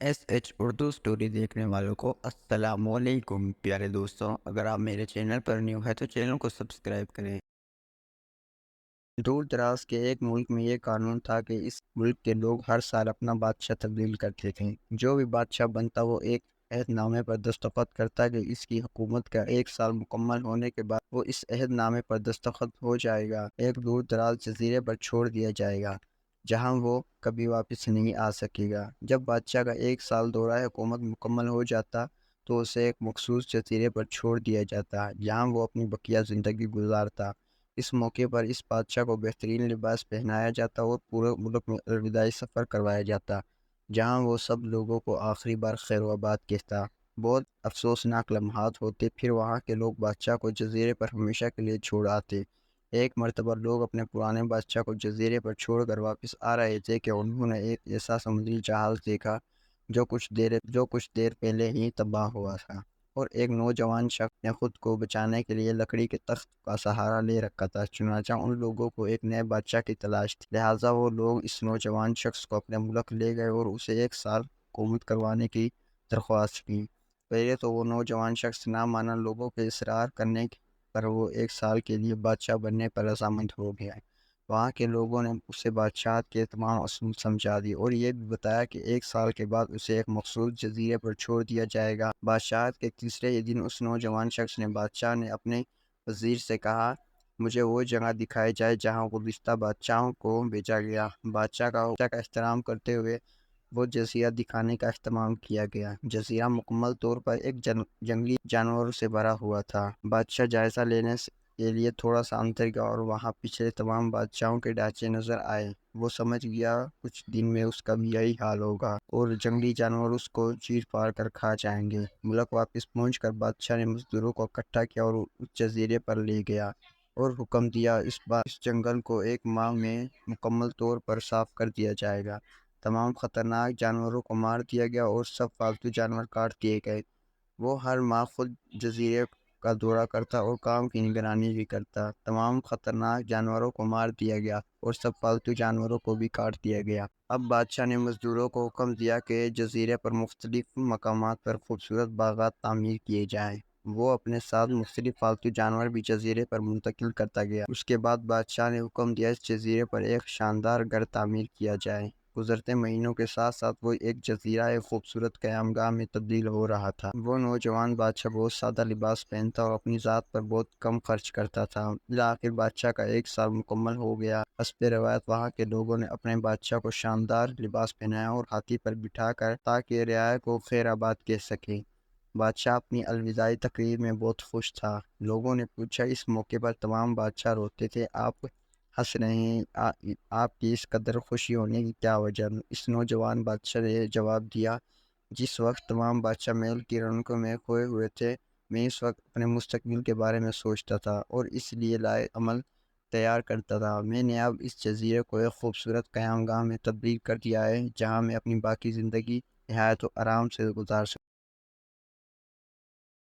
S H Urdu story دیکھنے والوں کو السلام علیکم پیارے دوستوں، اگر آپ میرے چینل پر نیو ہے تو چینل کو سبسکرائب کریں۔ دور دراز کے ایک ملک میں یہ قانون تھا کہ اس ملک کے لوگ ہر سال اپنا بادشاہ تبدیل کرتے تھے۔ جو بھی بادشاہ بنتا وہ ایک عہد نامے پر دستخط کرتا کہ اس کی حکومت کا 1 سال مکمل ہونے کے بعد وہ اس عہد نامے پر دستخط ہو جائے گا، ایک دور دراز جزیرے پر چھوڑ دیا جائے گا جہاں وہ کبھی واپس نہیں آ سکے گا۔ جب بادشاہ کا 1 سال دورہ حکومت مکمل ہو جاتا تو اسے ایک مخصوص جزیرے پر چھوڑ دیا جاتا جہاں وہ اپنی بقیہ زندگی گزارتا۔ اس موقع پر اس بادشاہ کو بہترین لباس پہنایا جاتا اور پورے ملک میں الوداعی سفر کروایا جاتا جہاں وہ سب لوگوں کو آخری بار خیر و آباد کہتا۔ بہت افسوسناک لمحات ہوتے، پھر وہاں کے لوگ بادشاہ کو جزیرے پر ہمیشہ کے لیے چھوڑ آتے۔ ایک مرتبہ لوگ اپنے پرانے بادشاہ کو جزیرے پر چھوڑ کر واپس آ رہے تھے کہ انہوں نے ایک ایسا سمندری جہاز دیکھا جو کچھ دیر پہلے ہی تباہ ہوا تھا، اور ایک نوجوان شخص نے خود کو بچانے کے لیے لکڑی کے تخت کا سہارا لے رکھا تھا۔ چنانچہ ان لوگوں کو ایک نئے بادشاہ کی تلاش تھی، لہٰذا وہ لوگ اس نوجوان شخص کو اپنے ملک لے گئے اور اسے 1 سال حکومت کروانے کی درخواست کی۔ پہلے تو وہ نوجوان شخص نہ مانا، لوگوں کے اصرار کرنے پر وہ 1 سال کے لیے بادشاہ بننے پر رضامند ہو گیا۔ وہاں کے لوگوں نے اسے بادشاہت کے تمام اصول سمجھا دی اور یہ بھی بتایا کہ 1 سال کے بعد اسے ایک مخصوص جزیرے پر چھوڑ دیا جائے گا۔ بادشاہت کے تیسرے ہی دن اس نوجوان شخص نے بادشاہ نے اپنے وزیر سے کہا، مجھے وہ جگہ دکھائی جائے جہاں گزشتہ بادشاہوں کو بھیجا گیا۔ بادشاہ کا احترام کرتے ہوئے وہ جزیرہ دکھانے کا اہتمام کیا گیا۔ جزیرہ مکمل طور پر ایک جنگلی جانوروں سے بھرا ہوا تھا۔ بادشاہ جائزہ لینے کے لیے تھوڑا سا اندر گیا اور وہاں پچھلے تمام بادشاہوں کے ڈھانچے نظر آئے۔ وہ سمجھ گیا کچھ دن میں اس کا بھی یہی حال ہوگا اور جنگلی جانور اس کو چیر پار کر کھا جائیں گے۔ ملک واپس پہنچ کر بادشاہ نے مزدوروں کو اکٹھا کیا اور اس جزیرے پر لے گیا اور حکم دیا، اس جنگل کو 1 ماہ میں مکمل طور پر صاف کر دیا جائے گا۔ تمام خطرناک جانوروں کو مار دیا گیا اور سب پالتو جانور کاٹ دیے گئے۔ وہ ہر ماہ خود جزیرے کا دورہ کرتا اور کام کی نگرانی بھی کرتا۔ تمام خطرناک جانوروں کو مار دیا گیا اور سب پالتو جانوروں کو بھی کاٹ دیا گیا۔ اب بادشاہ نے مزدوروں کو حکم دیا کہ جزیرے پر مختلف مقامات پر خوبصورت باغات تعمیر کیے جائیں۔ وہ اپنے ساتھ مختلف پالتو جانور بھی جزیرے پر منتقل کرتا گیا۔ اس کے بعد بادشاہ نے حکم دیا اس جزیرے پر ایک شاندار گھر تعمیر کیا جائے۔ گزرتے مہینوں کے ساتھ ساتھ وہ ایک جزیرہ ایک خوبصورت قیام گاہ میں تبدیل ہو رہا تھا۔ وہ نوجوان بادشاہ بہت سادہ لباس پہنتا اور اپنی ذات پر بہت کم خرچ کرتا تھا۔ بالآخر بادشاہ کا 1 سال مکمل ہو گیا۔ حسب روایت وہاں کے لوگوں نے اپنے بادشاہ کو شاندار لباس پہنایا اور ہاتھی پر بٹھا کر تاکہ رعایا کو خیر آباد کہہ سکے۔ بادشاہ اپنی الوداعی تقریر میں بہت خوش تھا۔ لوگوں نے پوچھا، اس موقع پر تمام بادشاہ روتے تھے، آپ ہنس رہے ہیں، آپ کی اس قدر خوشی ہونے کی کیا وجہ؟ اس نوجوان بادشاہ نے جواب دیا، جس وقت تمام بادشاہ محل کی رونقوں میں کھوئے ہوئے تھے، میں اس وقت اپنے مستقبل کے بارے میں سوچتا تھا اور اس لیے لائق عمل تیار کرتا تھا۔ میں نے اب اس جزیرے کو ایک خوبصورت قیام گاہ میں تبدیل کر دیا ہے جہاں میں اپنی باقی زندگی نہایت آرام سے گزار سکتا ہوں۔